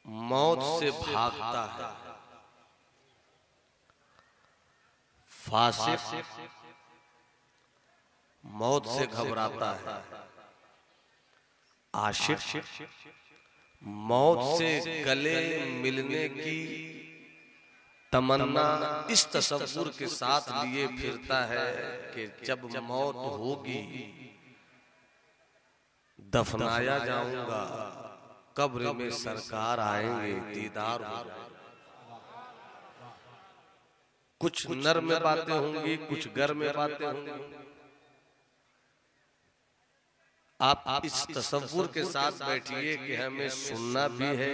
मौत से भागता है, फासिक मौत से घबराता है, आशिक मौत से गले मिलने की तमन्ना इस तसव्वुर के साथ लिए फिरता है कि जब मौत होगी दफनाया जाऊंगा, कब्र में सरकार आएंगे, दीदार होगा। कुछ नर में बातें होंगी, कुछ गर में बातें होंगी। आप इस तसव्वुर के साथ बैठिए कि हमें सुनना भी है,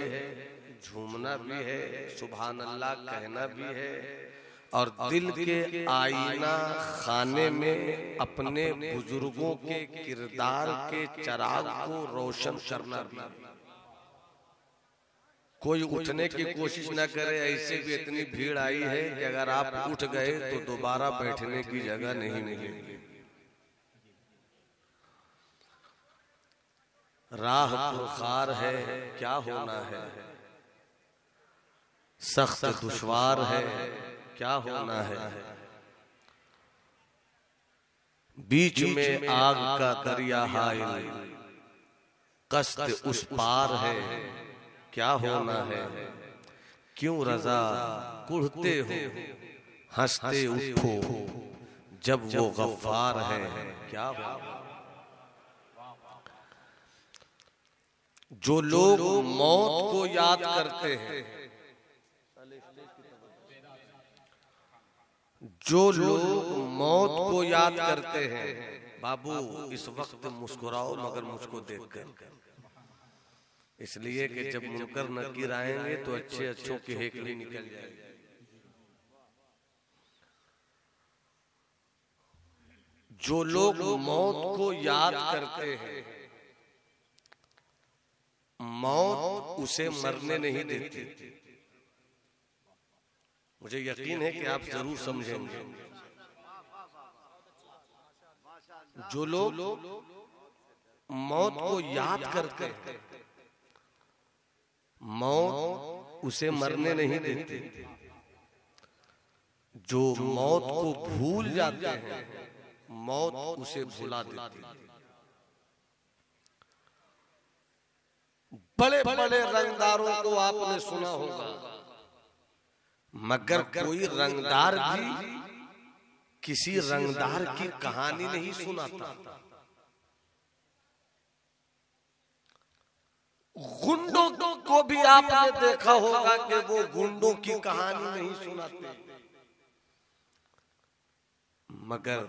झूमना भी है, सुभान अल्लाह कहना भी है, और दिल के आईना खाने में अपने बुजुर्गों के किरदार के चिराग को रोशन करना भी। कोई उठने की कोशिश न करे, ऐसे भी इतनी भीड़ आई है कि अगर आप उठ गए तो दोबारा बैठने की जगह नहीं मिलेगी। राह पुरखार है, क्या होना है, सख्त दुश्वार है, क्या होना है, बीच में आग का दरिया हाय, कश्त उस पार है, क्या होना है, क्यों रजा कुढ़ते हो, हंसते उठो जब वो गफ्फार है, क्या होना। जो लोग मौत को याद करते हैं, जो लोग मौत को याद करते हैं, बाबू इस वक्त मुस्कुराओ मगर मुझको देखकर, इसलिए कि जब मुनकर नकीर आएंगे तो अच्छे अच्छों की हेकली निकल जाएगी। जो लोग मौत को याद करते हैं, मौत उसे मरने नहीं देती। मुझे यकीन है कि आप जरूर समझेंगे। जो लोग मौत को याद करते हैं, मौत उसे मरने नहीं देती। जो मौत को भूल जाते हैं, मौत उसे भुला देती। बड़े बड़े रंगदारों को आपने सुना होगा, मगर कोई रंगदार भी किसी रंगदार की कहानी नहीं सुनाता। गुंडों को भी आपने देखा होगा कि वो गुंडों की कहानी नहीं सुनाते, मगर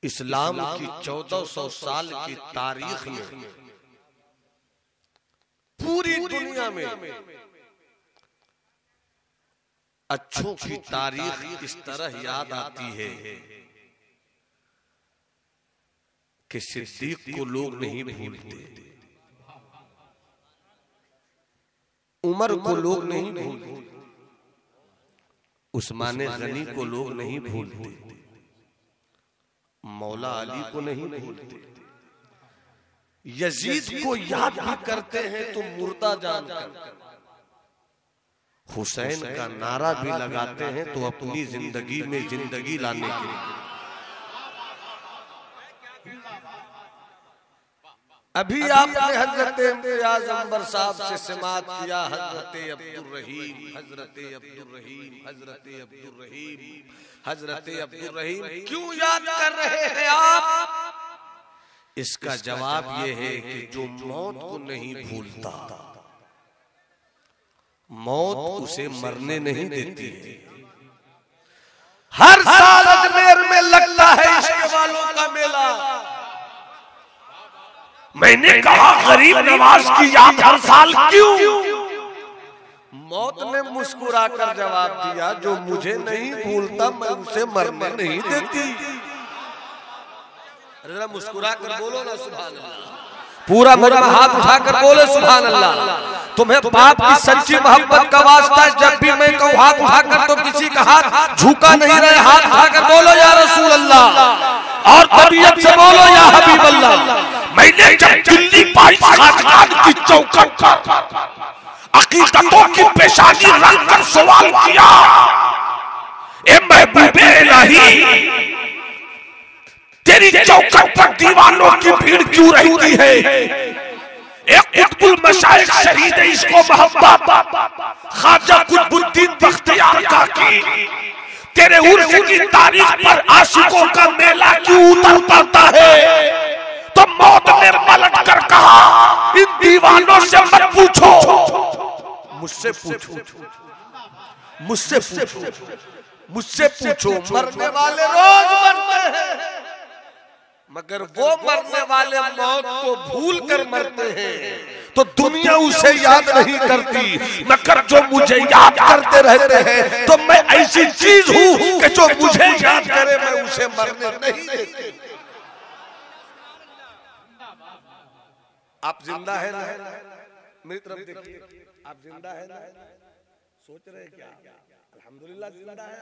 इस्लाम की 1400 साल की तारीख में पूरी दुनिया में अच्छों की तारीख इस तरह याद आती है कि सिद्दीक को लोग नहीं भूलते, उमर को लोग नहीं भूलते, उस्मान गनी को लोग नहीं भूलते, मौला अली को नहीं भूलते, यजीद को याद भी करते हैं तो मुर्दा जानकर, हुसैन का नारा भी लगाते हैं तो अपनी जिंदगी में जिंदगी लाने के लिए। अभी आपने हजरत इम्तियाज अंबर साहब से समात किया, हजरत अब्दुल रहीम, हजरत अब्दुल रहीम, हजरत अब्दुल रहीम, हजरत अब्दुल रहीम क्यों याद कर रहे हैं आप? इसका जवाब यह है कि जो मौत को नहीं भूलता, मौत उसे मरने नहीं देती है। हर साल अजमेर में लगता है इश्क वालों का मेला। मैंने कहा गरीब नवाज की याद हर साल क्यों? मौत ने मुस्कुरा कर जवाब दिया, जो मुझे नहीं भूलता मैं उसे मरने नहीं देती। अरे मुस्कुरा कर बोलो ना सुभान अल्लाह, पूरा मुर्दा हाथ उठाकर बोले सुभान अल्लाह। तुम्हें बाप की सच्ची मोहब्बत का वास्ता है, जब भी मैं कहूँ हाथ उठाकर तो किसी का हाथ झुका नहीं रहे, हाथ उठाकर बोलो या रसूल अल्लाह, और तबीयत से बोलो या हबीब अल्लाह। मैं पेशानी रखकर सवाल किया, ए महबूबे इलाही, तेरी चौखट पर दीवानों की भीड़ क्यों रहती है? एक कुतुबुल मशाइख शहीद है, इसको मोहब्बत ख्वाजा कुतुबुद्दीन बख्तियार का की, तेरे उर्स की तारीख पर आशिकों का मेला क्यों उतर पड़ता है? तो मौत ने पलट कर कहा, इन दीवानों से मत पूछो, मुझसे पूछो, मुझसे पूछो, मुझसे पूछो। मरने वाले रोज मरते हैं, मगर वो मरने वाले मौत को भूल कर मरते हैं, तो दुनिया उसे याद नहीं करती। मगर जो मुझे याद करते रहते हैं, तो मैं ऐसी चीज हूं कि जो मुझे याद करे मैं उसे मरने नहीं देती। आप जिंदा है ना? मेरी तरफ देखिए, आप जिंदा है ना? सोच रहे क्या? अल्हम्दुलिल्लाह जिंदा है,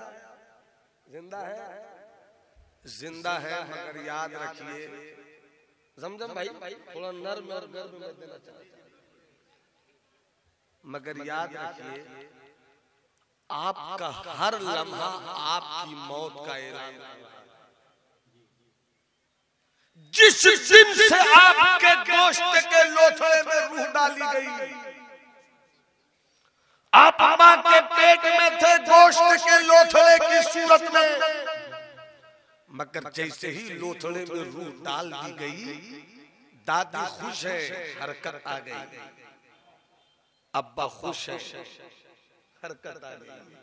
जिंदा है, जिंदा है। मगर याद रखिए, जमजम भाई थोड़ा नर्म और गर्व में देना चाहता हूं, मगर याद रखिए, आपका हर लम्हा आपकी मौत का ऐलान है। जिस दिन से आपके गोश्त के लोथड़े में रूह डाली गई, आप मां के पेट में थे गोश्त के लोथड़े की सूरत में, मगर जैसे ही लोथड़े में रूह डाल दी गई, दादी खुश है, हरकत आ गई, अब्बा खुश है, हरकत आ गई।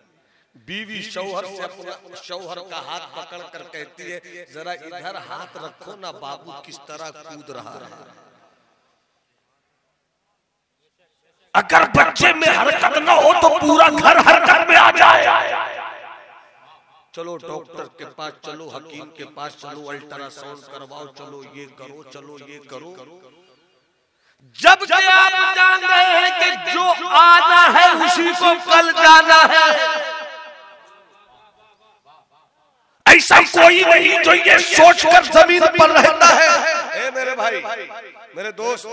बीवी शौहर से अपना शौहर का हाथ पकड़ कर कहती है, जरा इधर हाथ रखो ना, बाबू किस तरह कूद रहा है। अगर बच्चे में हरकत न हो तो पूरा घर हरकत में आ जाए। चलो डॉक्टर के पास चलो, हकीम के पास चलो, अल्ट्रासाउंड करवाओ, चलो ये करो, चलो ये करो। जब आप जान गए हैं कि जो आना है उसी को कल जाना है, ऐसा कोई नहीं जो ये सोचकर जमीन पर रहता है। ए मेरे भाई, मेरे दोस्त,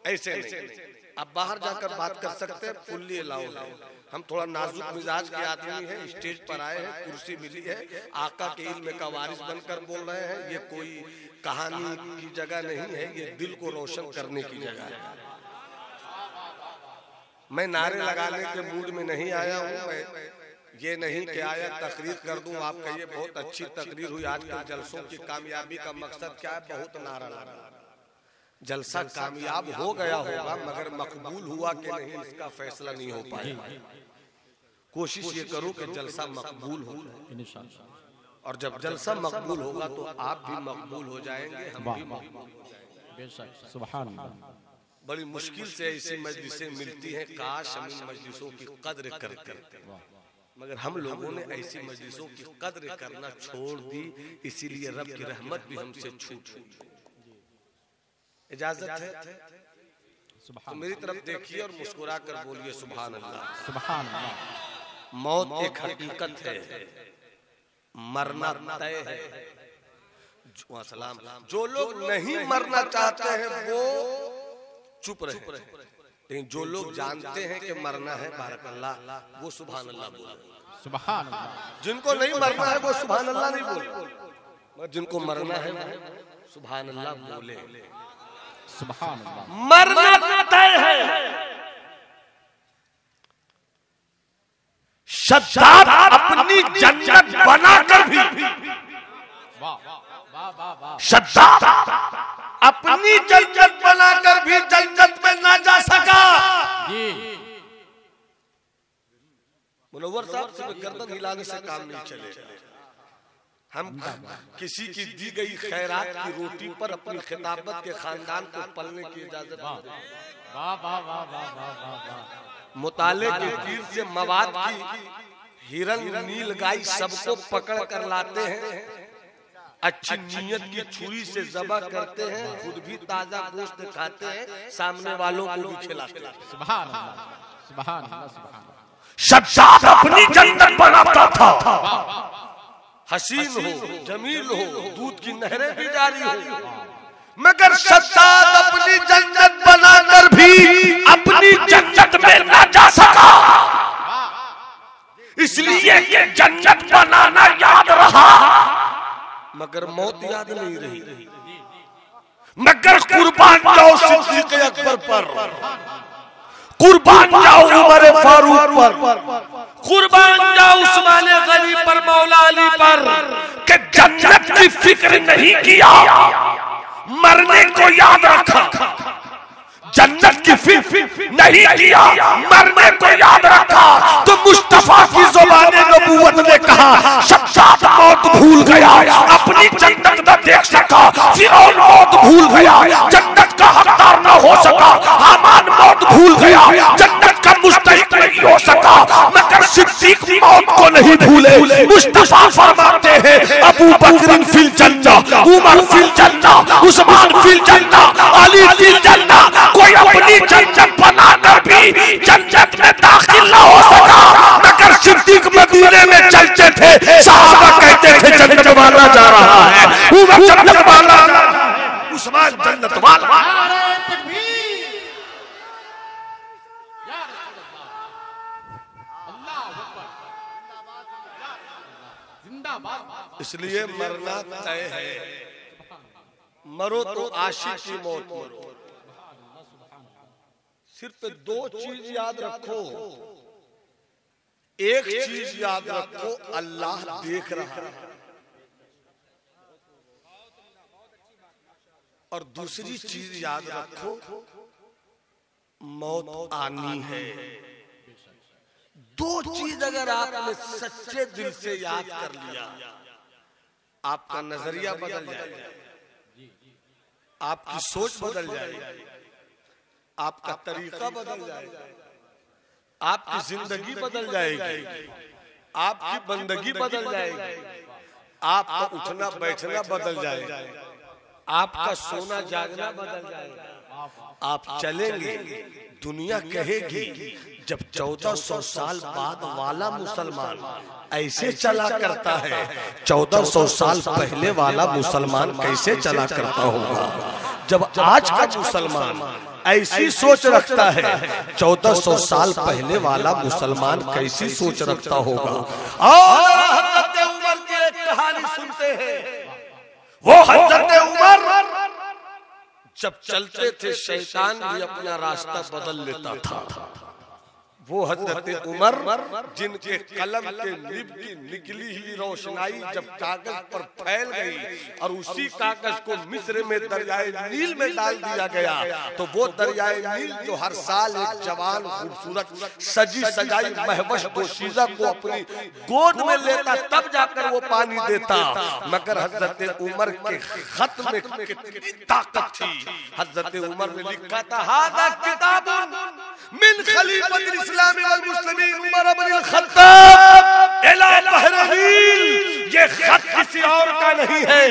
ऐसे नहीं। आप बाहर जाकर बात कर सकते हैं, फुल्ली अलाउड है। हम थोड़ा नाजुक मिजाज के आदमी हैं, स्टेज पर आए हैं, कुर्सी मिली है, आका के इल्म का वारिस बनकर बोल रहे हैं। ये कोई कहानी की जगह नहीं है, ये दिल को रोशन करने की जगह है। मैं नारे लगाने के मूड में नहीं आया हूँ, मैं ये नहीं कि आया तकरीर कर दूं। आप कहिए बहुत अच्छी तकरीर हुई। आजकल जलसों की कामयाबी का मकसद क्या है? बहुत नारा लगा। जलसा कामयाब हो गया होगा, मगर मकबूल हुआ कि नहीं इसका फैसला नहीं हो पाएगा। कोशिश ये करो कि जलसा मकबूल हो, और जब जलसा मकबूल होगा तो आप भी मकबूल हो जाएंगे, हम भी मकबूल। सुभान अल्लाह। बड़ी मुश्किल से ऐसी मजलिसें मिलती हैं, काश हम इन मजलिसों की कद्र करते, मगर हम लोगों ने ऐसी मजलिसों की कद्र करना छोड़ दी, इसीलिए रब की रहमत भी हमसे छूट गई। इजाजत है तो मेरी तरफ देखिए और मुस्कुरा कर बोलिए सुभान अल्लाह। सुभान अल्लाह। मौत एक हकीकत है, मरना तय है। जो लोग नहीं मरना चाहते हैं वो चुप रहे, लेकिन जो लोग जानते हैं कि मरना है, बारकल्लाह, वो सुभान अल्लाह बोले। सुभान अल्लाह। जिनको नहीं मरना है वो सुभान अल्लाह नहीं बोले, मगर जिनको मरना है सुभान अल्लाह बोले। सुभान अल्लाह। मरना तय है। शद्दाद अपनी जन्नत बनाकर भी, शद्दाद अपनी जन्नत बनाकर भी जन्नत में ना जा सका। मुनव्वर साहब सिर्फ गर्दन हिलाने से काम नहीं चलेगा। हम किसी की दी गई खैरात की रोटी पर अपनी खिताबत के खानदान को पलने की इजाजत मुताले के तीर से मवाद की हिरन नील गाय सबको पकड़ कर लाते हैं, अच्छी नीयत की छुरी से ज़बह करते हैं, खुद भी ताजा गोश्त खाते हैं, सामने वालों को भी खिलाते हैं। सुभान अल्लाह। सुभान अल्लाह। सुभान अल्लाह। शद्दाद अपनी जन्नत बनाता था, हसीन हो, जमील हो, दूध की नहरें भी जारी हो, मगर शद्दाद अपनी जन्नत बनाकर भी अपनी जन्नत में ना जा सका। मगर मौत याद नहीं रही। मगर कुर्बान जाओ सिद्दीक़ अकबर पर, कुर्बान जाओ उमर फारूक पर, कुर्बान जाओ उस्मान गनी पर, मौला अली पर, कि जन्नत की फिक्र नहीं किया, मरने को याद रखा। जन्नत की फिक्र नहीं किया, मरने को याद रखा। तो मुस्तफा की ज़ुबान नबूवत ने कहा शद्दाद मौत भूल गया, अपनी जन्नत न देख सका। फिरौन मौत भूल गया, जन्नत का हकदार न हो सका। हामान मौत भूल गया, जन्नत का मुस्तहिक नहीं हो सका। मगर सिद्दीक मौत को नहीं भूले। मुस्तफा फरमाते हैं अबू बकर फिल जन्नह, उमर फिल जन्नह, उस्मान फिल जन्नह, अली फिल जन्नह। कोई अपनी जन्नत बनाकर भी जन्नत में दाखिल न हो सका। मगर सिद्दीक मदीने में चलते थे, सहाबा कहते थे जन्नत वाला जा रहा है, उमर जन्नत वाला, उस्मान जन्नत वाला। इसलिए मरना तय है, मरो तो आशिक की मौत मरो। सिर्फ दो चीज याद रखो, एक चीज याद रखो, अल्लाह देख रहा है, और दूसरी चीज याद रखो मौत आनी है। दो चीज अगर आपने सच्चे दिल से याद कर लिया, आपका नजरिया बदल जाएगा, आपकी सोच बदल जाएगी, आपका तरीका बदल जाएगा, आपकी जिंदगी बदल जाएगी, आपकी बंदगी बदल जाएगी, आपका उठना बैठना बदल जाएगा, आपका सोना जागना बदल जाएगा। आप चलेंगे, दुनिया कहेगी जब 1400 साल बाद वाला मुसलमान ऐसे चला करता है, 1400 साल पहले वाला मुसलमान कैसे चला करता होगा। जब आज का मुसलमान ऐसी सोच रखता है, 1400 साल पहले वाला मुसलमान कैसी सोच रखता होगा। और हज़रत उमर की एक कहानी सुनते हैं। वो हज़रत उमर जब चलते थे शैतान भी अपना रास्ता बदल लेता था। वो हज़रत उमर जिनके कलम के निब की निकली हुई रोशनाई जब कागज पर फैल गई और उसी कागज को मिस्र में दरियाए नील में डाल दिया गया, तो वो दरियाए नील जो हर साल एक जवान खूबसूरत सजी सजाई महवश दोशीज़ा को अपनी गोद में लेता, तब जाकर वो पानी देता। मगर हज़रत उमर के खत में कितनी ताकत थी। हज़रत उमर ने लिखा था हादा किताबुन मिन खलीफतिल इस्लामी वल मुस्लिमीन उमर इब्न खत्ताब इला बहरीन। ये खत किसी और का नहीं है,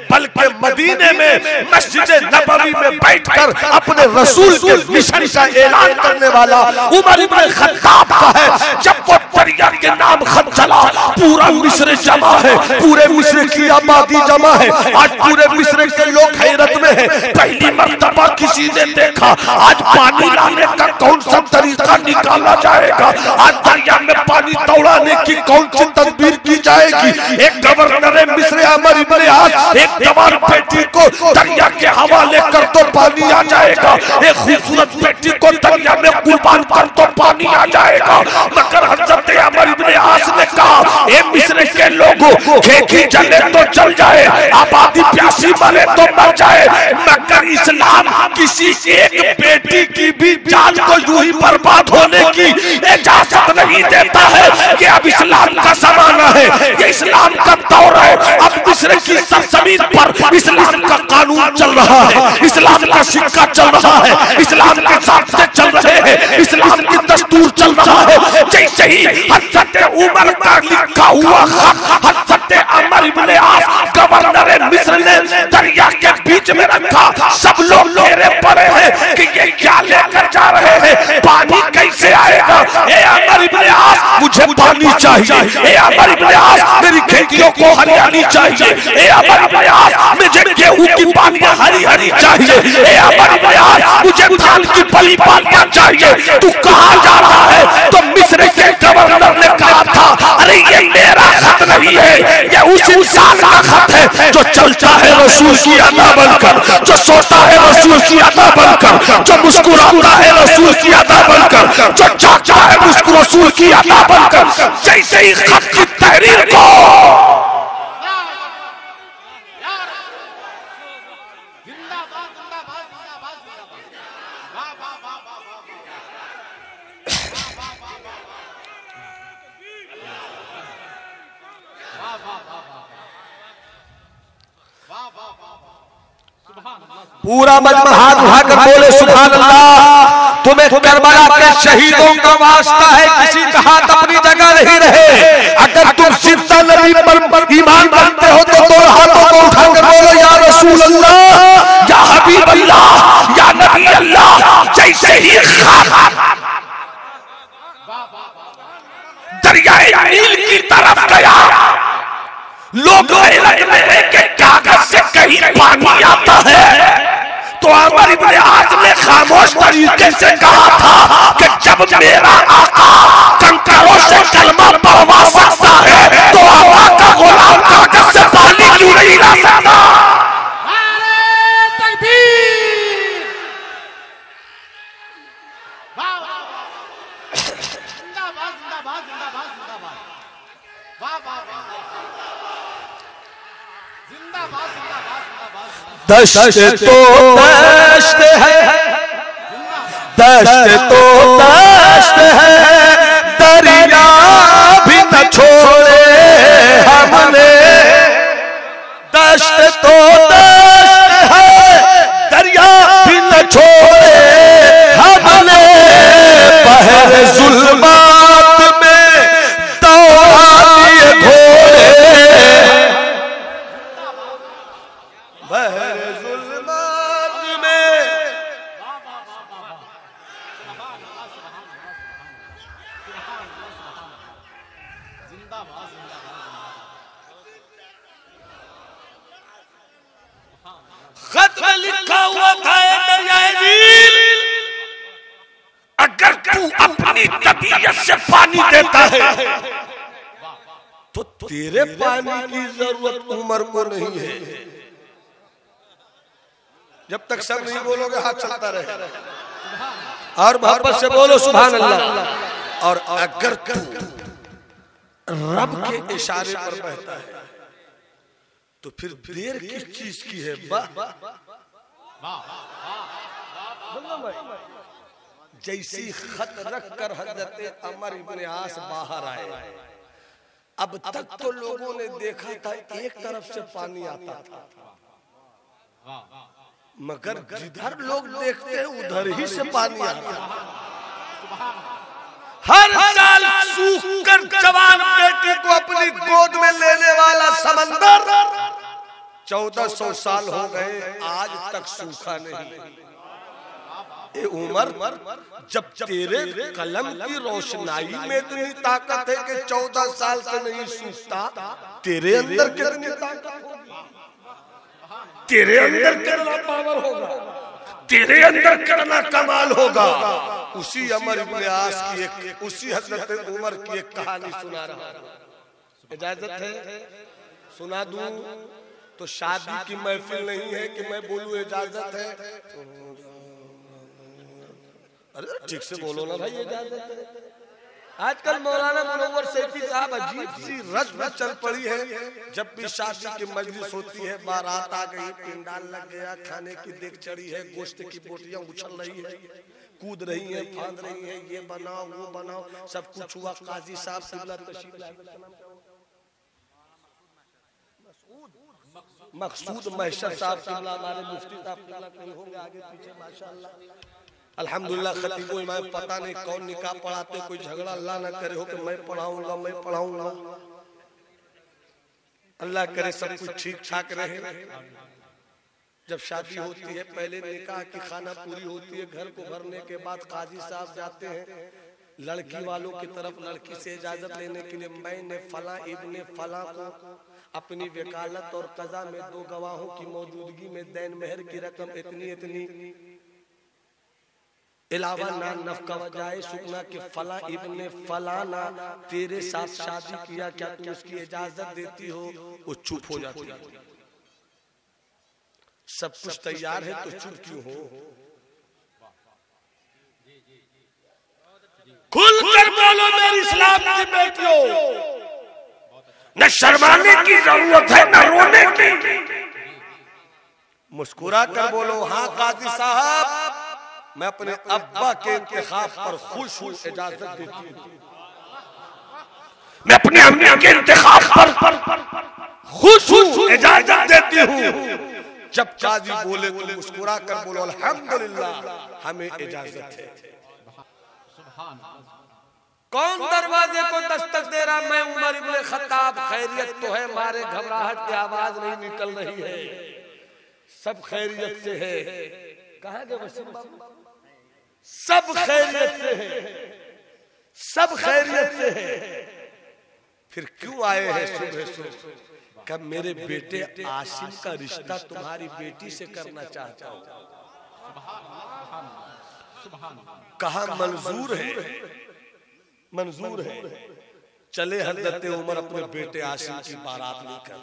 बल्कि मदीने में मस्जिद नबवी में बैठकर अपने रसूल के मिशन का ऐलान करने वाला उमर इब्न खत्ताब का है। जब वो दरिया के नाम खत चला, पूरा मिस्र जमा है, पूरे मिस्र की आबादी जमा है। आज पूरे मिस्र के लोग हैरत में हैं। पहली मर्तबा किसी ने देखा आज पानी लाने का कौन सा तरीका निकाला जाएगा, आज दरिया में पानी दौड़ाने की कौन सी तदबीर की जाएगी। एक गवर्नर मिस्र अमर इब्न आस एक जवान बेटी को दरिया के हवाले कर तो पानी आ जाएगा, एक खूबसूरत बेटी को दरिया में कुर्बान कर तो पानी आ जाएगा। मगर हज़रत अमर इब्न आस ने कहा ए मिस्र के लोगों, खेती जले तो चल जाए, आबादी प्यासी मरे तो मर जाए, मगर इस्लाम किसी एक बेटी की भी जान को यूं ही बर्बाद होने की इजाजत नहीं देता है। कि अब इस्लाम का जमाना है, ये इस्लाम का दौर है। अब मिस्र की सरजमीन पर इस्लाम का कानून चल रहा है, इस्लाम का सिक्का चल रहा है, इस्लाम के ज़ाब्ते चल रहे हैं, इस्लाम की दस्तूर चल रहा है। जैसे ही हज़रत उमर का लिखा हुआ खत हज़रत अमर इब्न आस गवर्नर मिस्र ने दरिया के बीच में रखा, सब लोग घेरे पड़े हैं कि ये क्या लेकर जा रहे हैं, पानी कैसे आएगा। ए अमर इब्ने आस, मुझे पानी चाहिए। ए अमर इब्ने आस, मेरी खेतियों को हरियाली चाहिए। ए अमर इब्ने आस, मुझे गेहूं की पालियां हरी हरी चाहिए। ए अमर इब्ने आस, मुझे धान की पली पालियां चाहिए। तू कहां जा रहा है? तो मिस्र के गवर्नर ने कहा था, अरे ये मेरा खत नहीं है, ये उस इंसान का खत है जो चलता है रसूल की अदा बनकर, जो सोता है रसूल की अदा बनकर, जो मुस्कुराता है रसूल की अदा बनकर, जो जागता है रसूल की अदा बनकर। जैसे ही खत की तहरीर को पूरा मजमा हाथ उठाकर बोले सुभान अल्लाह। तुम्हें करबला के शहीदों का वास्ता है, किसी का हाथ अपनी जगह नहीं रहे। अगर तुम जिंदा नबी पर ईमान रखते हो तो दोनों हाथों को उठाकर बोलो या रसूल अल्लाह, या हबीब अल्लाह, या नबी अल्लाह। जैसे ही दरियाए नील की तरफ गया, लोग लगने हैं कि कागज से कहीं पानी आता है। तो अमर इब्ने आस ने खामोश तरीके से कहा था कि जब मेरा आका कंकरों से कलमा पढ़वा सकता है तो आका का गुलाम कागज से पानी क्यों नहीं ला सकता। दश्त तो दश्त है, दश्त तो दश्त है, दरिया भी न छोड़े हमने। दश्त तो दश्त है, दरिया भी न छोड़े हमने। बहर जुल्मात में दौड़ा दिए घोड़े, बहर जुल्मात में। खत में लिखा हुआ था दरियाए नील, अगर तू अपनी तबीयत से पानी देता है तो तेरे पानी की जरूरत उमर को नहीं है। जब तक सब नहीं बोलोगे हाथ चलता रहे और मोहब्बत से बोलो सुभान अल्लाह। और अगर तू रब के इशारे पर बहता है तो फिर देर किस चीज की है। जैसी खत रख कर हजरत अमर इब्ने आस बाहर आए, अब तक तो लोगों ने देखा था एक तरफ से पानी आता था, मगर जिधर लोग देखते हैं उधर ही से पानी आता है। हर साल सूख कर जवान बेटी को अपनी गोद में लेने वाला समंदर 1400 साल हो गए, आज तक सूखा नहीं। ए उमर, जब तेरे कलम की रोशनाई में इतनी ताकत है कि 14 साल से नहीं सूखता, तेरे अंदर कितनी ताकत होगी, तेरे अंदर कितना पावर होगा, तेरे अंदर कितना कमाल होगा। उसी अमर इब्ने आस की एक, उसी हजरत उमर की एक कहानी सुना रहा हूं। इजाजत है सुना दूं? तो शादी की महफिल नहीं है कि मैं बोलूं, इजाजत है? अरे ठीक से बोलो ना भाई, इजाजत है? आजकल मौलाना मुनव्वर सैफी साहब अजीब सी रस्म चल पड़ी है। जब भी शादी की मजलिस होती है, बारात आ गई, पिंडाल लग गया, खाने की देग चढ़ी है, गोश्त की बोटियां उछल रही है, कूद रही है, फांद रही है, ये बनाओ वो बनाओ, सब कुछ हुआ। काजी साहब मकसूद महशर साहब किबला, हमारे मुफ्ती साहब किबला कहीं होंगे आगे पीछे माशाअल्लाह। अल्हम्दुलिल्लाह खतीबों इमाम पता नहीं कौन निकाह पढ़ाते, कोई झगड़ा अल्लाह ना करे हो कि मैं पढ़ाऊंगा मैं पढ़ाऊंगा। अल्लाह करे सब कुछ ठीक ठाक रहे। जब शादी होती है पहले निकाह की खाना पूरी होती है, घर को भरने के बाद काजी साहब जाते हैं लड़की वालों की तरफ लड़की से इजाजत लेने के लिए, मैंने फला इब्ने फला को अपनी वकालत और कज़ा में 2 गवाहों की मौजूदगी में दैन मेहर की रकम इतनी इतनी इलावा ना नफका वजाए सुकना के फला इब्ने फलाना तेरे साथ शादी किया, क्या तुम उसकी इजाजत देती हो? वो चुप हो जाती है। सब कुछ तैयार है तो चुप क्यों हो? खुलकर बोलो मेरी इस्लाम की बेटियों, न शर्माने की जरूरत है न रोने की। मुस्कुरा कर बोलो हाँ काजी साहब, मैं अपने अब्बा के इंतखाब पर खुश हूँ, इजाजत देती हूँ। मैं अपने अम्मी के इंतखाब पर खुश हूँ, इजाजत देती हूँ। जब काजी बोले तो मुस्कुरा कर बोलो अल्हम्दुलिल्लाह हमें इजाजत है। कौन दरवाजे को दस्तक दे रहा? मैं उमर इब्ने खत्ताब। खैरियत तो है, मारे घबराहट की आवाज नहीं निकल रही है, सब खैरियत से है। कहाँ गए वसीम बाबू? सब खैरियत से है, सब खैरियत से है। फिर क्यों आए हैं सुबह सुबह? कब मेरे बेटे आसिम का रिश्ता तुम्हारी बेटी से करना चाहता हूं। कहा मंजूर है, मंजूर है। चले हजरत उमर अपने बेटे आसिम की बारात लेकर।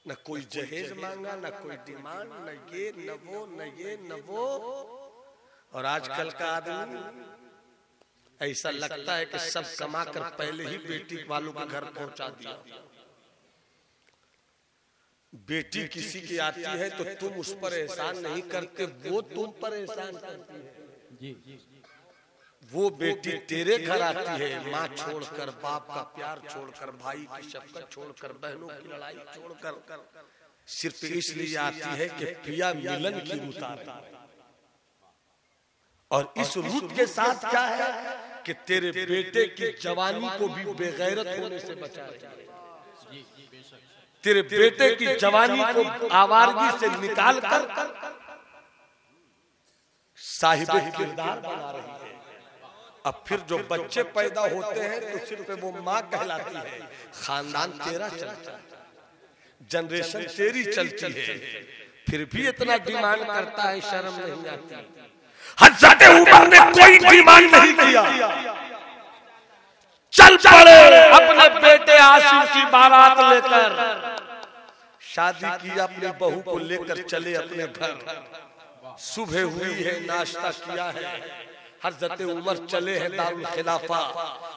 न कोई जहेज मांगा, न कोई डिमांड, न ये न वो, न ये न वो। और आजकल का आदमी ऐसा लगता है कि सब कमा कर पहले ही बेटी वालों के घर पहुंचा दिया। बेटी किसी की आती है तो तुम उस पर एहसान नहीं करते, वो तुम पर एहसान करती है। वो बेटी तेरे घर आती है, माँ छोड़कर, बाप का प्यार छोड़कर, भाई की शफकत छोड़कर, बहनों की लड़ाई छोड़कर, सिर्फ इसलिए आती है कि पिया मिलन की रुत आ रही है। और इस रुत के साथ क्या है कि तेरे बेटे की जवानी को भी बेगैरत होने से बचा रही है। तेरे बेटे की जवानी को आवारगी से निकाल कर साहिबे किरदार बना रही है। अब फिर जो बच्चे पैदा होते हैं तो सिर्फ वो माँ कहलाती है, खानदान तेरा चलता है, जनरेशन तेरी चलती है। फिर भी इतना डिमांड करता है, शर्म नहीं आती। हज़रत उमर ने कोई डिमांड नहीं किया, चल पड़े अपने बेटे आसिम की बारात लेकर। शादी की, अपनी बहू को लेकर चले अपने घर। सुबह हुई है, नाश्ता किया है। हज़रत उमर चले हैं दारुल खिलाफा,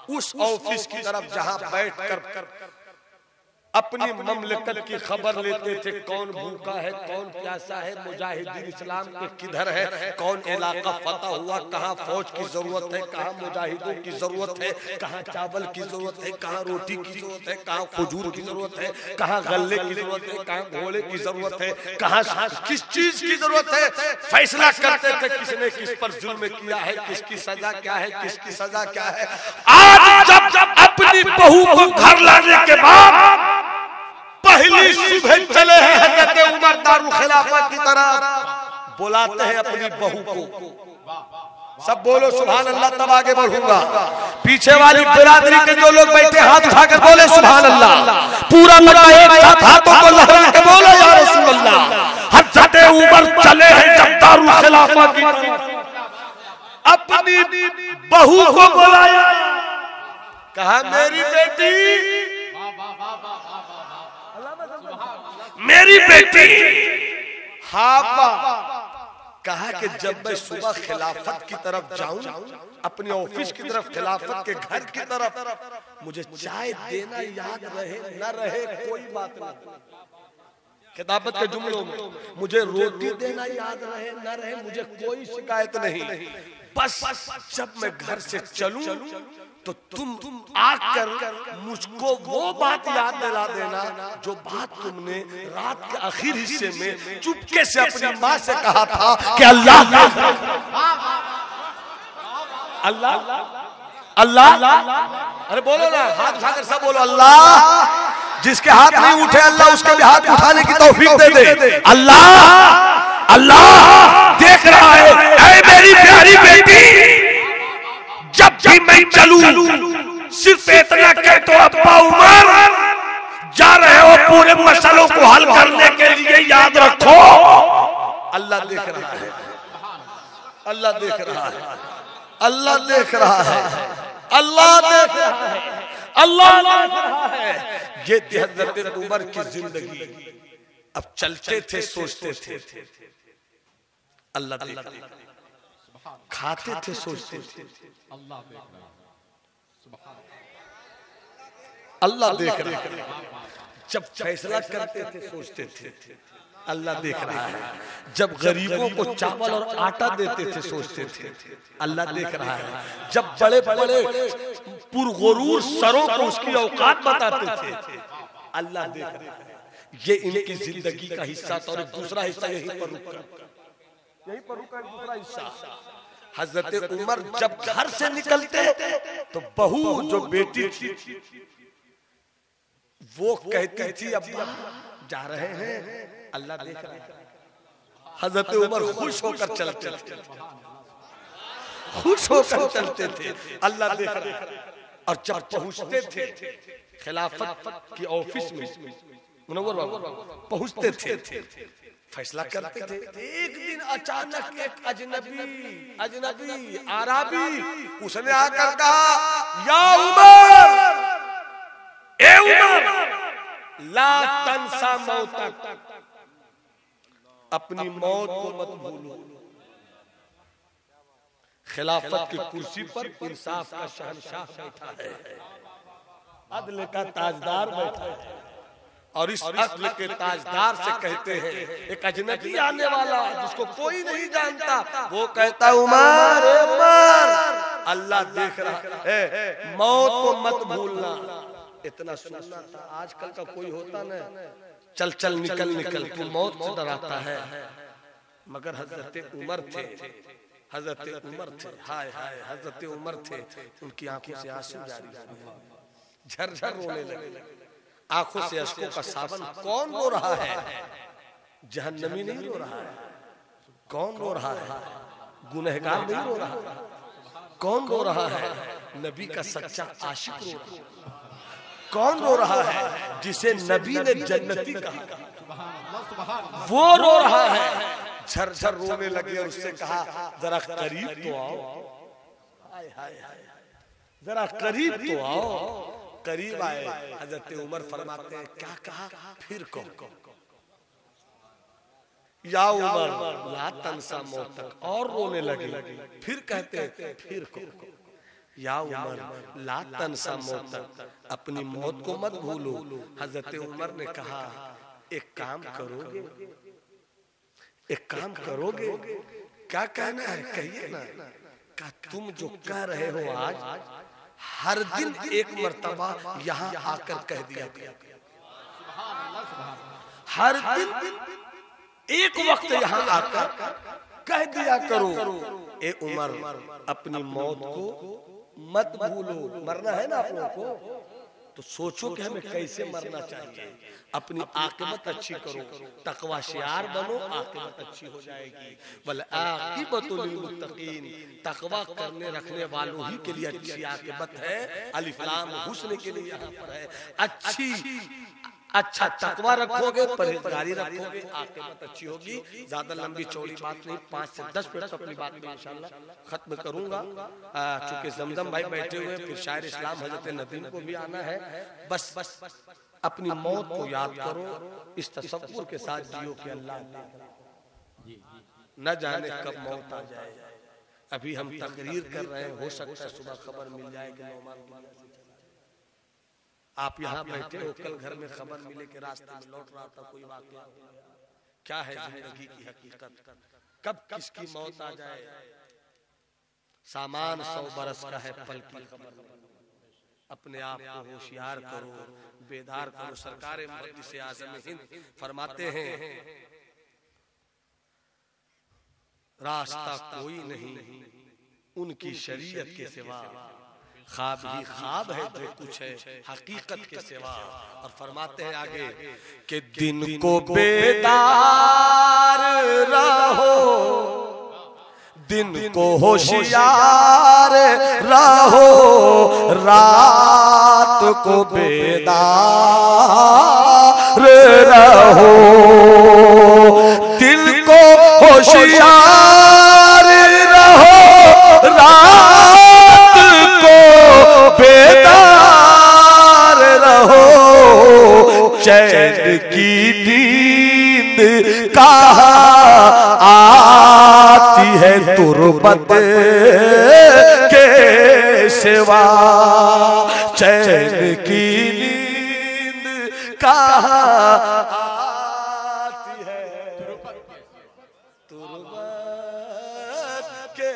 उस ऑफिस की तरफ जहां बैठकर अपनी ममलकत की खबर लेते थे। कौन भूखा है, कौन प्यासा है, मुजाहिदीन इस्लाम के किधर है, कौन इलाका फतह हुआ, कहाँ फौज की जरूरत है, कहाँ मुजाहिदों की जरूरत है, कहाँ चावल की जरूरत है, कहाँ रोटी की जरूरत है, कहाँ खजूर की जरूरत है, कहाँ गल्ले की जरूरत है, कहाँ घोड़े की जरूरत है, कहाँ किस चीज की जरूरत है। फैसला करते थे किसने किस पर जुल्म किया है, किसकी सजा क्या है, किसकी सजा क्या है। आज जब अपनी बहू को घर लाने के बाद पहली सुबह चले हैं हज़रत उमर दारुल खिलाफा की तरफ, बुलाते हैं अपनी बहू को। सब बोलो सुभान अल्लाह, तब आगे बढ़ूंगा। पीछे वाली बिरादरी के जो लोग बैठे हाथ उठाकर बोले सुभान अल्लाह। पूरा मक्का एक साथ हाथों को लहरा के बोलो या रसूल अल्लाह। हज़रत उमर चले हैं जब दारुल खिलाफा की अपनी बहू को बुलाया, कहा मेरी बेटी, मेरी बेटी। हाबा कहा कि जब मैं सुबह खिलाफत की तरफ जाऊं, अपने ऑफिस की तरफ, खिलाफत के घर की तरफ, मुझे चाय देना याद रहे न रहे कोई बात नहीं। खिताबत के जुमलों में मुझे रोटी देना याद रहे न रहे मुझे कोई शिकायत नहीं, बस जब मैं घर से चलूं तो तुम आकर मुझको वो बात याद दिला देना जो बात तुमने रात के आखिर हिस्से में चुपके से अपनी माँ से कहा था कि अल्लाह अल्लाह अल्लाह। अरे बोलो ना, हाथ उठाकर सब बोलो अल्लाह। जिसके हाथ नहीं उठे अल्लाह उसके भी हाथ उठाने की तौफीक दे दे। अल्लाह अल्लाह देख रहा है। ऐ मेरी प्यारी बेटी, जब भी मैं चलूं सिर्फ इतना कह तो अब्बा उमर जा रहे हो पूरे मसलों को हल करने के लिए, याद रखो अल्लाह देख रहा है, अल्लाह देख रहा है, अल्लाह देख रहा है, अल्लाह देख रहा है, अल्लाह देख रहा है। ये थी हज़रत उमर की जिंदगी। अब चलते थे सोचते थे, अल्लाह देख रहा है, खाते थे सोचते थे, अल्लाह देख रहा है, जब फैसला करते थे सोचते थे, अल्लाह देख रहा है, जब गरीबों को चावल और आटा देते थे सोचते थे, अल्लाह देख रहा है, जब बड़े बड़े पुरगुरूर सरों को उसकी औकात बताते थे, अल्लाह देख रहा है। ये इनकी जिंदगी का हिस्सा था। और दूसरा हिस्सा यहीं पर रुका, यहीं पर रुका दूसरा हिस्सा। हजरत उमर जब घर से निकलते तो बहू जो बेटी थी वो कहती थी अब्बा जा रहे हैं, अल्लाह देख रहा है। हजरत उमर खुश होकर चलते थे, खुश होकर चलते थे, अल्लाह देख रहा है। और जब पहुंचते थे खिलाफत की ऑफिस में, मुनव्वर बाबू पहुंचते थे, फैसला करते थे। एक दिन अचानक एक अजनबी आराबी उसने आकर कहा, या उमर, ए उमर, ला तंसा मौतक, अपनी मौत को मत भूलो। खिलाफत की कुर्सी पर इंसाफ का शहंशाह बैठा है, अदल का ताजदार बैठा है। और इस अदल के ताजदार से कहते हैं, एक अजनबी आने वाला जिसको कोई नहीं जानता, वो कहता उमर, उमर, अल्लाह देख रहा है, मौत को मत भूलना। इतना सुनना था। आजकल का कोई होता ना, चल चल निकल निकल, तू मौत से डराता है। मगर हजरत उमर थे, हजरत उमर थे, हाय हाय हजरत उमर थे। उनकी आंखों से आंसू जारी हुए, झरझर रोने लगे, आंखों से अश्कों का सावन। कौन रो रहा है? जहन्नमी नहीं रो रहा है। कौन रो रहा है? गुनहगार नहीं रो रहा। कौन रो रहा है? नबी का सच्चा आशिक रो रहा है। कौन रो रहा है? जिसे नबी ने जन्नती कहा, वो रो रहा है। झरझर रोने लगे और उससे कहा, जरा करीब तो आओ, हाय हाय हाय, जरा करीब तो आओ। करीब आए, हजरत उमर फरमाते हैं, क्या कहा? फिर कहो, या उमर ला तंसा मौतक, और रोने लगे। फिर कहते हैं, फिर कहो, या उमर ला तंसा मौतक, अपनी मौत को मत भूलो। हजरत उमर ने कहा, एक काम करोगे? एक काम करोगे? क्या कहना है कहिए ना। क्या तुम जो कह रहे हो आज, हर दिन एक मर्तबा यहाँ आकर कह दिया करो। हर दिन एक वक्त यहाँ आकर कह दिया करो, ए उमर अपनी मौत को मत भूलो। मरना है ना आप लोगों को, तो सोचो कि हमें कैसे मरना चाहिए। अपनी आक़िबत अच्छी करो, तकवा शियार बनो, आक़िबत अच्छी हो जाएगी। वल आक़िबतु लिल मुत्तक़ीन, तकवा करने रखने वालों ही के लिए अच्छी आक़िबत है। अलिफ लाम हुस्न के लिए यहाँ पर है। अच्छा तकवा रखोगे, परहेजगारी रखोगे, आक़िबत अच्छी होगी। ज्यादा लंबी चौड़ी बात नहीं, 5 से 10 मिनट तो अपनी बात में इंशाल्लाह खत्म करूंगा। चूंकि जमजम भाई बैठे हुए, फिर शायर इस्लाम हजरत नदीम को भी आना है। बस अपनी मौत को याद करो, इस तसव्वुर के साथ जियो कि अल्लाह न जाने कब मौत आ जाए। अभी हम तकरीर कर रहे हैं, हो सकता है सुबह खबर मिल जाएगी। आप यहाँ बैठे हो, कल घर में खबर मिले कि रास्ते में लौट रहा था कोई वाकया। क्या है जिंदगी की हकीकत, कब किसकी मौत आ जाए। सामान 100 बरस का है, पल की खबर। अपने आप को होशियार करो, बेदार करो। सरकार मुहद्दिस आज़म हिंद फरमाते हैं, रास्ता कोई नहीं उनकी शरीयत के सिवा। ख्वाब ही ख्वाब है जो कुछ है हकीकत के सिवा। और फरमाते हैं आगे कि दिन को बेदार रहो, दिन को होशियार रहो, रात को बेदार रहो। दिल को होशियार रहो, रात को बेदार रहो। चैन की नींद कहाँ आती है तुरबत के सिवा। चैन की नींद कहाँ आती है तुरबत के।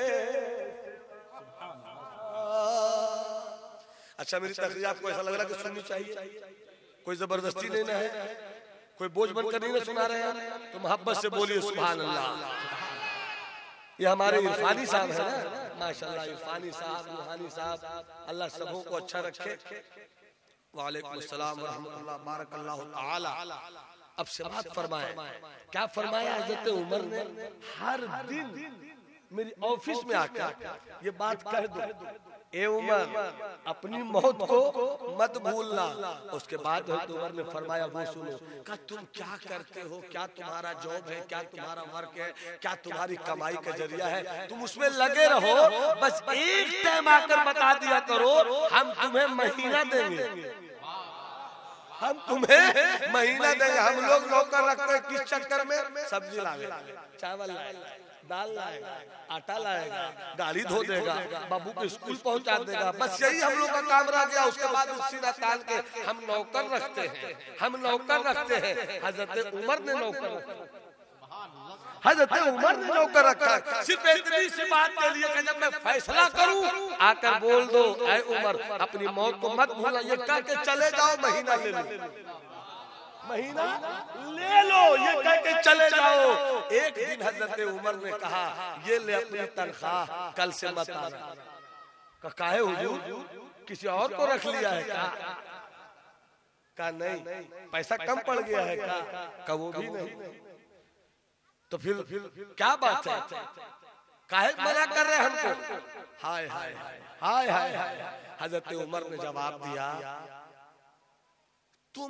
अच्छा, मेरी तकरीर आपको ऐसा लग रहा है कि सुननी चाहिए, कोई जबरदस्ती नहीं ना है, कोई बोझ बनकर नहीं ना सुना रहे हैं, तो मोहब्बत से बोलिए सुभान अल्लाह। ये हमारे इरफानी साहब है ना, माशाल्लाह, इरफानी साहब, रूहानी साहब, अल्लाह सबों को अच्छा रखे। वालेकुम अस्सलाम व रहमतुल्लाह, बारकल्लाहु ताला। अब से बात फरमाए, क्या फरमाया हज़रत उमर ने? हर दिन मेरी ऑफिस में आकर ये बात कह दो, ए उमर अपनी मौत को मत भूलना। उसके बाद उमर ने फरमाया, वो सुनो, कहा तुम क्या करते हो, क्या तुम्हारा जॉब है, क्या तुम्हारा वर्क है, क्या तुम्हारी कमाई का जरिया है, तुम उसमें लगे रहो, बस एक टाइम आकर बता दिया करो, हम तुम्हें महीना देंगे, हम तुम्हें महीना देंगे। हम लोग नौकर रखते हैं किस चक्कर में? सब्जी लाएगा, चावल लाएगा, दाल लाएगा, आटा लाएगा, गाड़ी धो देगा, बाबू को स्कूल पहुंचा देगा, बस यही हम लोग का काम रह गया। उसके बाद सीधा ताल के हम नौकर रखते हैं, हम नौकर रखते हैं। हजरत उमर ने नौकर रखा, हजरत उमर ने नौकर रखा, सिर्फ इतनी सी बात के लिए कि जब मैं फैसला करूं आकर बोल दो, ऐ उमर अपनी मौत को मत भूलना, ये कह के चले जाओ, महीना ले लो, महीना ले लो, ये कह के चले जाओ। एक दिन हजरत उमर ने कहा, ये ले अपनी तनख्वाह, कल से मत आना। काहे हुजूर, किसी और को रख लिया है क्या? का नहीं, पैसा कम पड़ गया है का वो भी नहीं। तो फिर क्या बात है, काहे मना कर रहे हमको? हाय हाय हाय हाय हाय। हजरत उमर ने जवाब दिया, तुम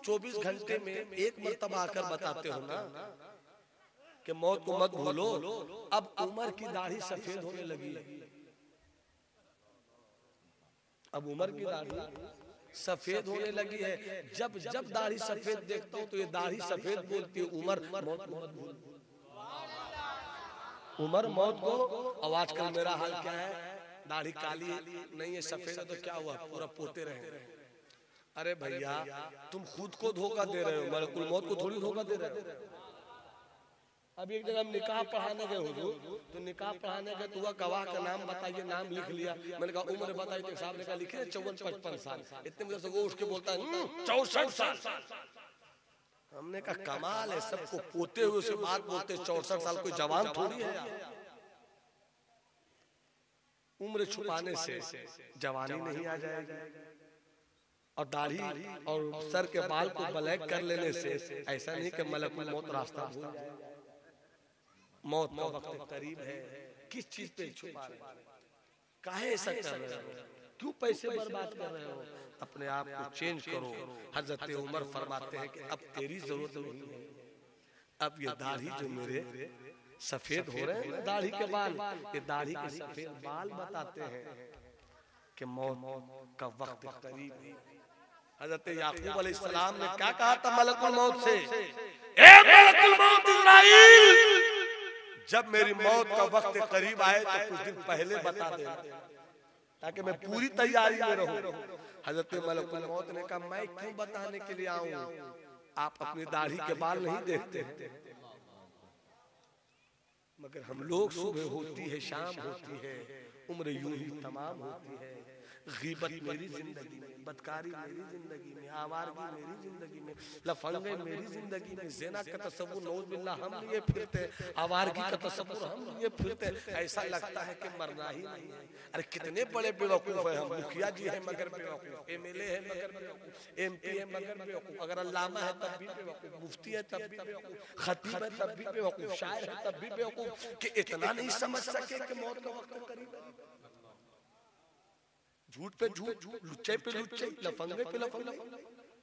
24 घंटे में एक मर्तबा आकर बताते हो ना कि मौत को मत भूलो। अब उमर की दाढ़ी सफेद होने लगी, अब उमर की दाढ़ी सफेद होने लगी है। जब जब दाढ़ी सफेद देखता हूँ तो ये दाढ़ी सफेद बोलती है, उमर मौत को मत भूलो, उमर मौत को। और आजकल मेरा हाल क्या है, दाढ़ी काली नहीं है, सफेद है, तो क्या हुआ, पूरा पोते रहे। अरे भैया, तुम खुद को धोखा दे रहे हो, मलकुल मौत को थोड़ी धोखा दे रहे हो। अभी एक जगह हम निकाह पढ़ाने गए हुजूर, तो निकाह पढ़ाने गए तो वह गवाह का नाम बताइए, नाम लिख लिया। मैंने कहा उम्र बताई, तो साहब ने कहा लिखे 54-55 साल। इतने में से वो उठ के बोलता है 64 साल। हमने कहा कमाल है, सबको पोते हुए से बात बोलते, 64 साल कोई जवान थोड़ी है। उम्र छुपाने से जवानी नहीं आ जाएगी, और दाढ़ी और सर के बाल को ब्लैक कर लेने से ऐसा नहीं कि मलकुल मौत रास्ता भूल जाए। मौत का वक्त करीब है, किस चीज पे छुपा रहे हो, काहे ऐसा कर रहे हो, क्यों पैसे बर्बाद कर रहे हो? अपने आप को चेंज करो। हजरत उमर फरमाते हैं कि अब तेरी जरूरत नहीं है, अब ये दाढ़ी जो मेरे सफेद हो रहे हैं, दाढ़ी के बाल, ये दाढ़ी के सफेद बाल बताते हैं कि मौत का वक्त करीब है। हजरत याकूब अलैहिस्सलाम ने क्या कहा था मलकुल मौत से? ए मलकुल मौत इस्राइल, जब मेरी मौत का वक्त करीब आए तो कुछ दिन पहले बता देना, ताकि मैं पूरी तैयारी में रहूं। हजरत मलकुल मौत ने कहा, मैं क्यों बताने के लिए आऊं, आप अपनी दाढ़ी के बाल नहीं देखते, मगर हम लोग सुबह होती है, शाम होती है, उम्र यूं ही तमाम होती है। गीबत मेरी जिंदगी में, बदकारी मेरी जिंदगी में, आवारगी मेरी जिंदगी में, लफंगे मेरी जिंदगी में, ज़िना का तसव्वुर नौज़ बिल्लाह हम लिए फिरते, आवारगी का तसव्वुर हम लिए फिरते। ऐसा लगता है कि मरना ही नहीं है। अरे कितने बड़े बेवकूफ है हम। मुखिया जी है मगर बेवकूफ, एमएलए है मगर बेवकूफ, एमपी है मगर बेवकूफ, अगर अल्लामा है तब भी बेवकूफ, मुफ्ती है तब भी बेवकूफ, खतीब है तब भी बेवकूफ, शायर है तब भी बेवकूफ, कि इतना नहीं समझ सके कि मौत का वक्त करीब है। झूठ पे झूठ, लुच्चे पे लुच्चे, लफंगे पे लफंगे।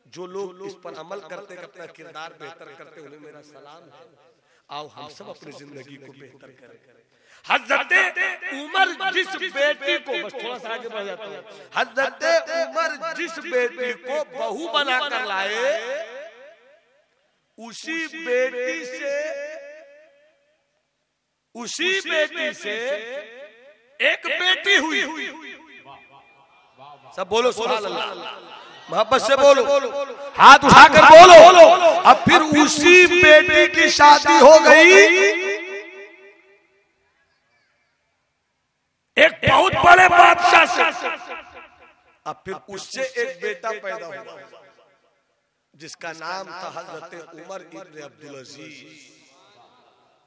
जो लोग इस पर अमल करते अपना किरदार बेहतर करते उन्हें मेरा सलाम है। आओ हम सब अपनी जिंदगी को बेहतर करें। हज़रत उमर जिस बेटी को, बस थोड़ा सा आगे बढ़ जाता हूँ, हज़रत उमर जिस बेटी को बहू बना कर लाए, उसी बेटी से एक बेटी हुई। सब बोलो सुभान अल्लाह, मोहब्बत से बोलो, हाथ उठाकर बोलो। अब फिर उसी बेटी की शादी हो गई एक बहुत बड़े बादशाह से। अब फिर उससे एक बेटा पैदा हुआ जिसका नाम था हजरत उमर इब्न अब्दुल अजीज।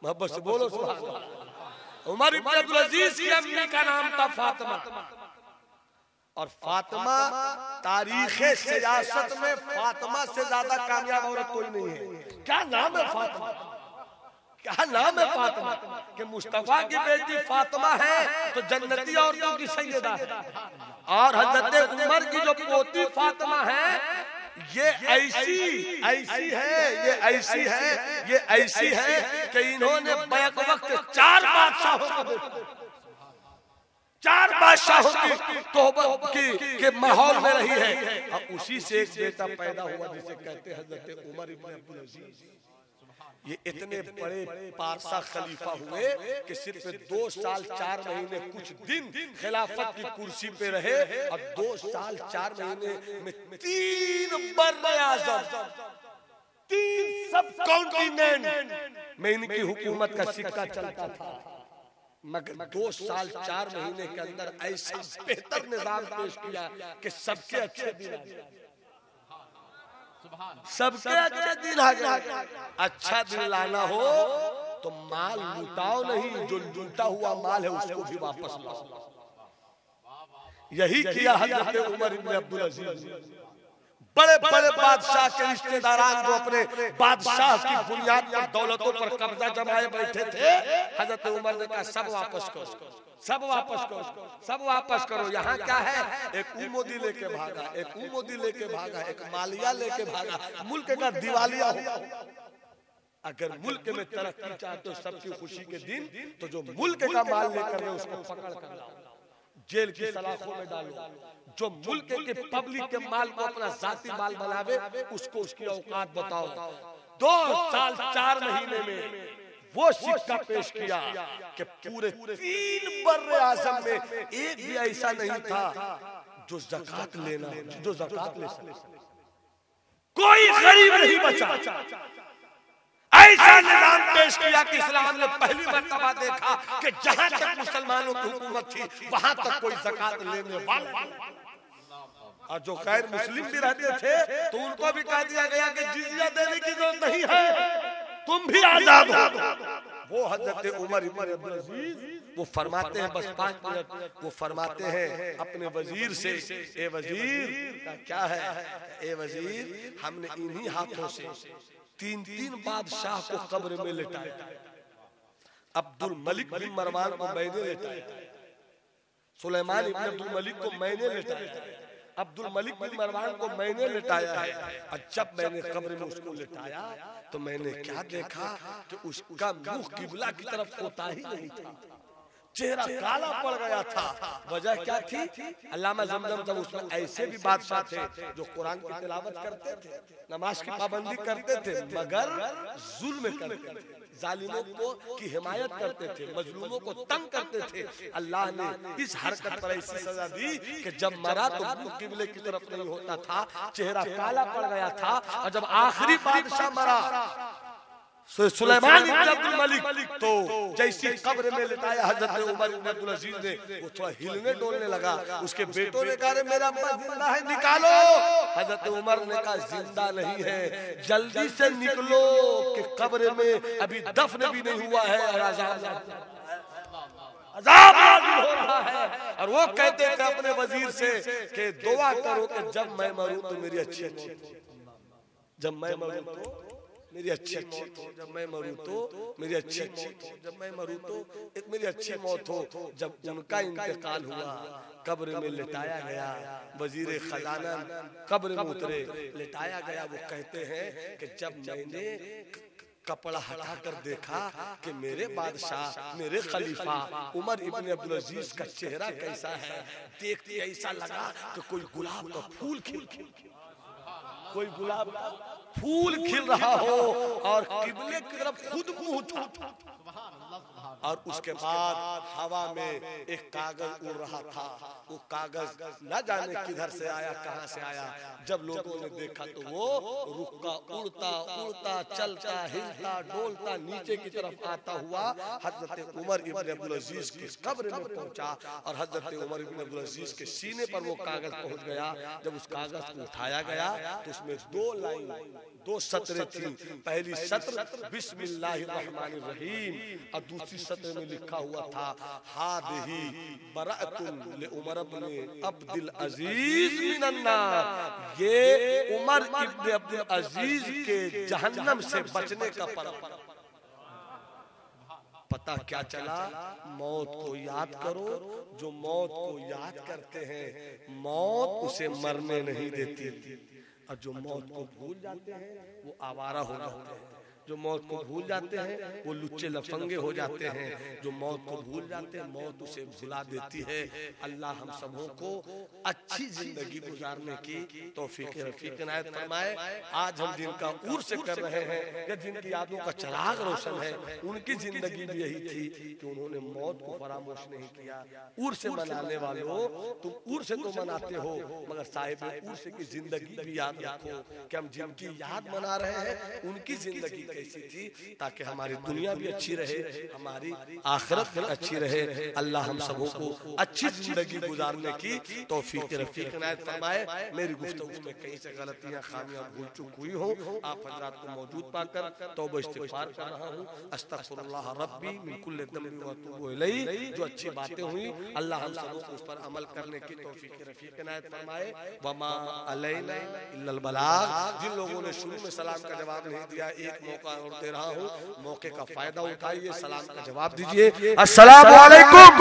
मोहब्बत से बोलो सुभान अल्लाह। उमर इब्न अब्दुल अजीज की अम्मी का नाम था फातिमा, और फातिमा तारीखे सियासत में फातिमा से ज्यादा कामयाब औरत कोई नहीं है। क्या नाम है फातिमा, क्या नाम है फातिमा, कि मुस्तफा की बेटी फातिमा है तो जन्नती औरतों की सैयदा है। और हजरत उमर की जो पोती फातिमा है ये ऐसी है कि इन्होंने बैक वक्त 4 बादशाहों की तौबत के माहौल में रही है। अब उसी से एक बेटा पैदा हुआ जिसे कहते हैं हजरत उमर इब्न अब्दुल अजीज। ये इतने बड़े पारसा खलीफा हुए कि सिर्फ 2 साल 4 महीने कुछ दिन खिलाफत की कुर्सी पे रहे, और 2 साल 4 महीने में 3 बर्र-ए-आज़म, 3 सब कॉन्टिनेंट में इनकी हुकूमत का सिक्का चलता था। मगर 2 साल 4 महीने के अंदर ऐसा बेहतर निजाम पेश किया कि सबके अच्छे दिन आ गए, सबके अच्छे दिन आ गए। अच्छा दिन लाना हो तो माल लुटाओ नहीं, जो लूटा हुआ माल है उसको भी वापस लाओ। यही किया हजरत उमर इब्न अब्दुल अजीज। बड़े बड़े बादशाह के रिश्तेदारान जो अपने बादशाह की बुनियाद पर दौलतों पर कब्जा जमाए बैठे थे, हजरत उमर ने कहा सब वापस करो, सब वापस करो, सब वापस करो। यहाँ क्या है, एक मोदी लेके भागा, एक मोदी लेके भागा, एक मालिया लेके भागा। मुल्क का दिवालिया हो। अगर मुल्क में तरक्की चाहते हो सबकी खुशी के दिन, तो जो मुल्क का माल लेकर उसको पकड़ कर लाओ, जेल की सलाखों में डालो। जो मुल्क के पब्लिक के माल को अपना जाती माल बनावे उसको उसकी औकात बताओ। 2 साल 4 महीने में वो सिक्का पेश किया कि पूरे 3 बर्र-ए-आज़म में एक भी ऐसा नहीं था जो ज़कात लेना, जो ज़कात ले सके। कोई गरीब नहीं बचा। ऐसा निजाम पेश किया कि इस्लाम ने पहली मर्तबा देखा कि जहां तक मुसलमानों की हुकूमत थी वहां तक कोई ज़कात लेने वाला। और जो गैर मुस्लिम भी रहते थे तो उनको भी कह दिया गया कि जिज़िया देने की जरूरत नहीं है, तुम भी आजाद हो। वो हजरत उमर इब्न अब्दुल अजीज वो फरमाते हैं, बस 5 मिनट, वो फरमाते हैं अपने वजीर से, ए वजीर का क्या है, ए वजीर हमने इन्हीं हाथों से 3 बादशाह को कब्र में लिटाया। अब्दुल मलिक बिन मरवान को मैंने लिटाया, सुलेमान इब्न अब्दुल मलिक को मैंने लिटाया, अब्दुल मलिक बिन मरवान को मैंने लिटाया है। और जब मैंने कब्र में उसको लिटाया तो मैंने क्या देखा कि उसका मुंह किबला की तरफ होता ही नहीं था, चेहरा काला पड़ गया था। वजह क्या थी? अल्लामा ज़मज़म जब उसमें ऐसे भी बादशाह थे जो कुरान की तिलावत करते थे, नमाज की पाबंदी करते थे, मगर जुल्म करते थे, जालिमों को की हिमायत करते थे, मजलूमों को तंग करते थे। अल्लाह ने इस हरकत पर ऐसी सजा दी कि जब मरा तो मुंह किबले की तरफ नहीं होता था, चेहरा काला पड़ गया था। और जब आखिरी बादशाह मरा सुलेमान इब्न अब्दुल मलिक, तो जैसी कब्र में लिटाया हजरत उमर इब्न अब्दुल अजीज ने, वो थोड़ा हिलने डोलने लगा। उसके बेटों ने कहा मेरा अब्बा जिंदा है, निकालो। हजरत उमर ने कहा जिंदा नहीं है, जल्दी से निकलो कि कब्र में अभी दफन भी नहीं हुआ है और अजाब नाज़िल हो रहा है। और वो कहते थे अपने वजीर से कि दुआ करो कि जब मैं मरूं तो मेरी अच्छी मौत हो, जब मैं मरूं तो मेरी अच्छी मौत हो, जब मैं मरूं तो मेरी अच्छी मौत हो, जब मैं मरूं तो मेरी अच्छी मौत हो। जब उनका इंतकाल हुआ, कब्र में लिटाया गया, वजीर खजाना कब्र में उतरे, लिटाया गया। वो कहते हैं कि जब मैंने कपड़ा हटाकर देखा कि मेरे बादशाह, मेरे खलीफा उमर इब्न अब्दुल अजीज का चेहरा कैसा है, देखते ऐसा लगा कि कोई गुलाब का फूल खिल कोई गुलाब का फूल खिल रहा हो और किबले की तरफ खुद मुंह था। और उसके बाद हवा में एक कागज उड़ रहा था। वो कागज न जाने किधर से आया, कहां से आया। जब लोगों ने देखा तो वो रुका, उड़ता उड़ता चलता हिलता डोलता नीचे की तरफ आता हुआ हजरत उमर इब्न अब्दुल अजीज की कब्र में पहुंचा। और हजरत उमर इब्न अब्दुल अजीज के सीने पर वो कागज पहुंच गया। जब उस कागज को उठाया गया तो उसमें दो सतरें थी। पहली सत्र बिस्मिल्लाहिर्रहमानिर्रहीम और दूसरी सत्र में लिखा हुआ था हादिही बराअतुन लिउमर इब्न अब्दुल अजीज मिनन नार। ये उमर इब्न अब्दुल अजीज के जहन्नम से बचने का पता क्या चला? मौत को याद करो। जो मौत को याद करते हैं मौत उसे मरने नहीं देती, और जो मौत को भूल जाते हैं वो आवारा हो जाते हैं। जो मौत को भूल जाते हैं वो लुच्चे लफंगे हो जाते हैं। जो मौत को भूल जाते हैं मौत उसे भुला देती है। अल्लाह हम सबों को अच्छी जिंदगी गुजारने की तौफीक रफीक इनायत फरमाए। आज हम जिनका उर्स कर रहे हैं या जिनकी यादों का चिराग रोशन है, उनकी जिंदगी भी यही थी कि उन्होंने मौत को फरामोश नहीं किया। उर्स मनाने वालों, तुम उर्स तो मनाते हो मगर साहिब उर्स की जिंदगी भी याद रखो कि हम जिनकी याद मना रहे हैं उनकी जिंदगी कैसी थी, ताकि हमारी दुनिया भी अच्छी रहे, हमारी आखिरत भी अच्छी रहे। अल्लाह हम सबों को अच्छी जिंदगी गुजारने की तौफीक रफीक इनायत फरमाए। मेरी गुफ्तगू में कहीं से गलतियां खामियां भूल चूक हुई हो, आप हजरात को मौजूद पाकर तौबा इस्तिगफार कर रहा हूँ। अस्तगफिरुल्लाह रब्बी मिन कुल्लि ज़ंबि व अतूबु इलैहि। जो अच्छी बातें हुई अल्लाह हम सबों को उस पर अमल करने की तौफीक रफीक इनायत फरमाए। वमा अलैना इल्लल बलाग। जिन लोगों ने शुरू में सलाम का जवाब नहीं दिया, एक मौका और दे रहा हूँ, मौके का फायदा उठाइए, सलाम का जवाब दीजिए। अस्सलामु अलैकुम।